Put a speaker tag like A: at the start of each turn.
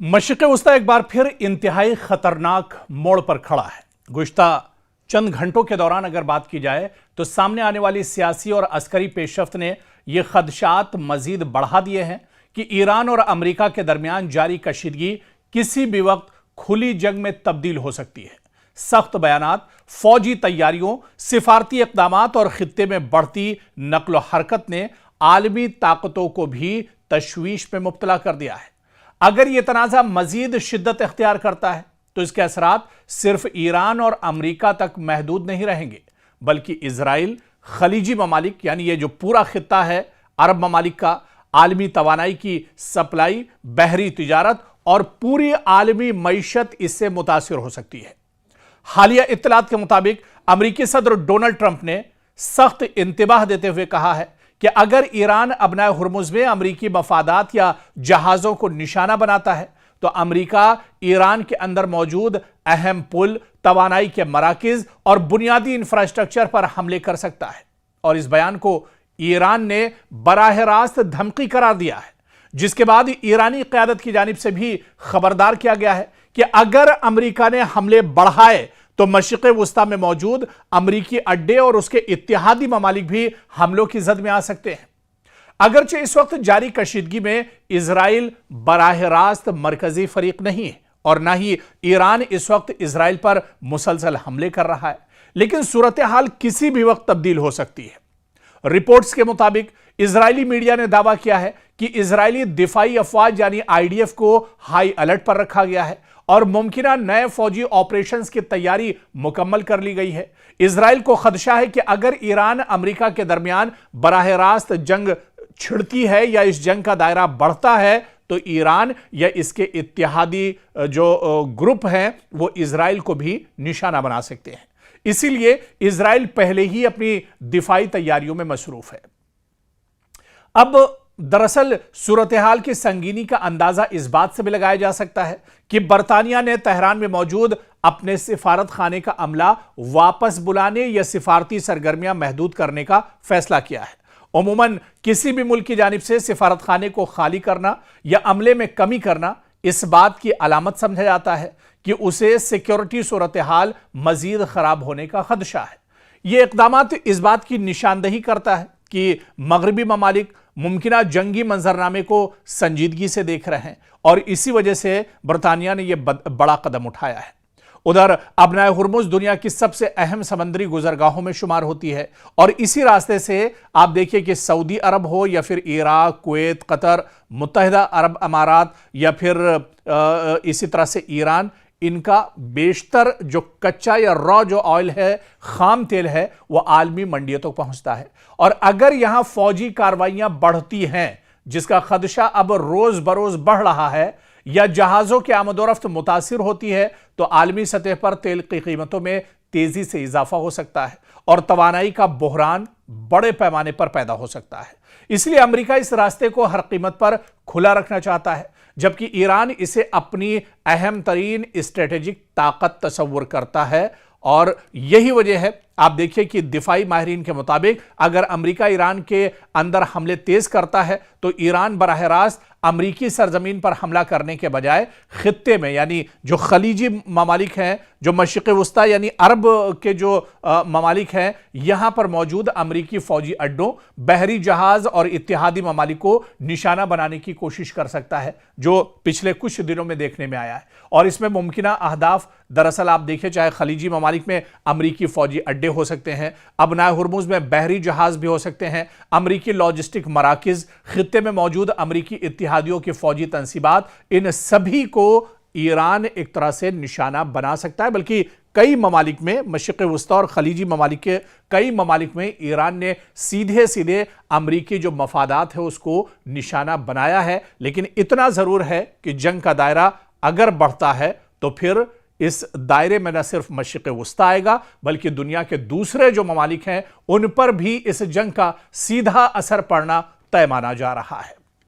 A: मशरिक़ वस्ता एक बार फिर इंतहाई खतरनाक मोड़ पर खड़ा है। गुज़िश्ता चंद घंटों के दौरान अगर बात की जाए तो सामने आने वाली सियासी और अस्करी पेशरफ्त ने यह खदशात मजीद बढ़ा दिए हैं कि ईरान और अमेरिका के दरमियान जारी कशीदगी किसी भी वक्त खुली जंग में तब्दील हो सकती है। सख्त बयानात, फौजी तैयारियों, सिफारती इक़दामात और खित्ते में बढ़ती नक्ल हरकत ने आलमी ताकतों को भी तशवीश में मुब्तला कर दिया है। अगर यह तनाज़ा मजीद शिद्दत इख्तियार करता है तो इसके असरात सिर्फ ईरान और अमेरिका तक महदूद नहीं रहेंगे, बल्कि इजराइल, खलीजी ममालिक यानी ये जो पूरा खित्ता है अरब ममालिक का, आलमी तवानाई की सप्लाई, बहरी तिजारत और पूरी आलमी मईशत इससे मुतासिर हो सकती है। हालिया इत्तलात के मुताबिक अमेरिकी सदर डोनाल्ड ट्रंप ने सख्त इंतबाह देते हुए कहा है कि अगर ईरान अबनाए हुर्मुज़ में अमेरिकी मफादात या जहाज़ों को निशाना बनाता है तो अमेरिका ईरान के अंदर मौजूद अहम पुल, तवानाई के मराकिज और बुनियादी इंफ्रास्ट्रक्चर पर हमले कर सकता है। और इस बयान को ईरान ने बराह रास्त धमकी करार दिया है, जिसके बाद ईरानी क़यादत की जानिब से भी खबरदार किया गया है कि अगर अमेरिका ने हमले बढ़ाए तो मशरिक़ वस्ता में मौजूद अमेरिकी अड्डे और उसके इत्तेहादी ममालिक भी हमलों की जद में आ सकते हैं। अगरचे इस वक्त जारी कशीदगी में इजराइल बराह रास्त मरकजी फरीक नहीं है और ना ही ईरान इस वक्त इजराइल पर मुसलसल हमले कर रहा है, लेकिन सूरत हाल किसी भी वक्त तब्दील हो सकती है। रिपोर्ट्स के मुताबिक इजरायली मीडिया ने दावा किया है कि इजरायली दिफाई अफवाज यानी आईडीएफ को हाई अलर्ट पर रखा गया है और मुमकिना नए फौजी ऑपरेशंस की तैयारी मुकम्मल कर ली गई है। इजराइल को खदशा है कि अगर ईरान अमेरिका के दरमियान बराह रास्त जंग छिड़ती है या इस जंग का दायरा बढ़ता है तो ईरान या इसके इत्तेहादी जो ग्रुप हैं वो इजराइल को भी निशाना बना सकते हैं। इसीलिए इजराइल पहले ही अपनी दिफाई तैयारियों में मसरूफ है। अब दरअसल सूरत हाल की संगीनी का अंदाजा इस बात से भी लगाया जा सकता है कि बरतानिया ने तेहरान में मौजूद अपने सिफारत खाने का अमला वापस बुलाने या सिफारती सरगर्मियां महदूद करने का फैसला किया है। उमूमन किसी भी मुल्क की जानिब से सिफारत खाने को खाली करना या अमले में कमी करना इस बात की अलामत समझा जाता है कि उसे सिक्योरिटी सूरत हाल मजीद खराब होने का खदशा है। यह इक़दामात इस बात की निशानदही करता है कि मगरबी ममालिक मुमकिना जंगी मंजरनामे को संजीदगी से देख रहे हैं और इसी वजह से बरतानिया ने यह बड़ा कदम उठाया है। उधर अबनाए हुर्मुज़ दुनिया की सबसे अहम समंदरी गुजरगाहों में शुमार होती है और इसी रास्ते से आप देखिए कि सऊदी अरब हो या फिर इराक, कुवैत, कतर, मुत्तहिदा अरब अमारात या फिर इसी तरह से ईरान, इनका बेशतर जो कच्चा या रॉ जो ऑयल है, खाम तेल है, वो आलमी मंडियों तक पहुंचता है। और अगर यहां फौजी कार्रवाइयां बढ़ती हैं, जिसका खदशा अब रोज बरोज बढ़ रहा है, या जहाजों की आमदोरफ्त मुतासिर होती है तो आलमी सतह पर तेल की कीमतों में तेजी से इजाफा हो सकता है और तवानाई का बहरान बड़े पैमाने पर पैदा हो सकता है। इसलिए अमेरिका इस रास्ते को हर कीमत पर खुला रखना चाहता है, जबकि ईरान इसे अपनी अहम तरीन स्ट्रेटेजिक ताकत तस्वुर करता है। और यही वजह है, आप देखिए कि दिफाई माहिरीन के मुताबिक अगर अमेरिका ईरान के अंदर हमले तेज करता है तो ईरान बराह रास्त अमरीकी सरजमीन पर हमला करने के बजाय खित्ते में यानी जो खलीजी ममालिक हैं, जो मशरिक़ वस्ता यानी अरब के जो ममालिक हैं, यहां पर मौजूद अमरीकी फौजी अड्डों, बहरी जहाज और इत्तेहादी ममालिक को निशाना बनाने की कोशिश कर सकता है, जो पिछले कुछ दिनों में देखने में आया है। और इसमें मुमकिना अहदाफ दरअसल आप देखिए, चाहे खलीजी ममालिक में अमरीकी फौजी अड्डे हो सकते हैं, अबनाए हुर्मुज़ में बहरी जहाज भी हो सकते हैं, अमरीकी लॉजिस्टिक मराकिज, खित्ते में मौजूद अमरीकी इत्तेहादियों की फौजी तंसीबात, इन सभी को ईरान एक तरह से निशाना बना सकता है। बल्कि कई ममालिक में, मशरिक़ वस्ता और खलीजी ममालिक के कई ममालिक में ईरान ने सीधे सीधे अमरीकी जो मफादात है उसको निशाना बनाया है। लेकिन इतना ज़रूर है कि जंग का दायरा अगर बढ़ता है तो फिर इस दायरे में न सिर्फ मशरिक़ वस्ता आएगा, बल्कि दुनिया के दूसरे जो ममालिक हैं उन पर भी इस जंग का सीधा असर पड़ना तय माना जा रहा है।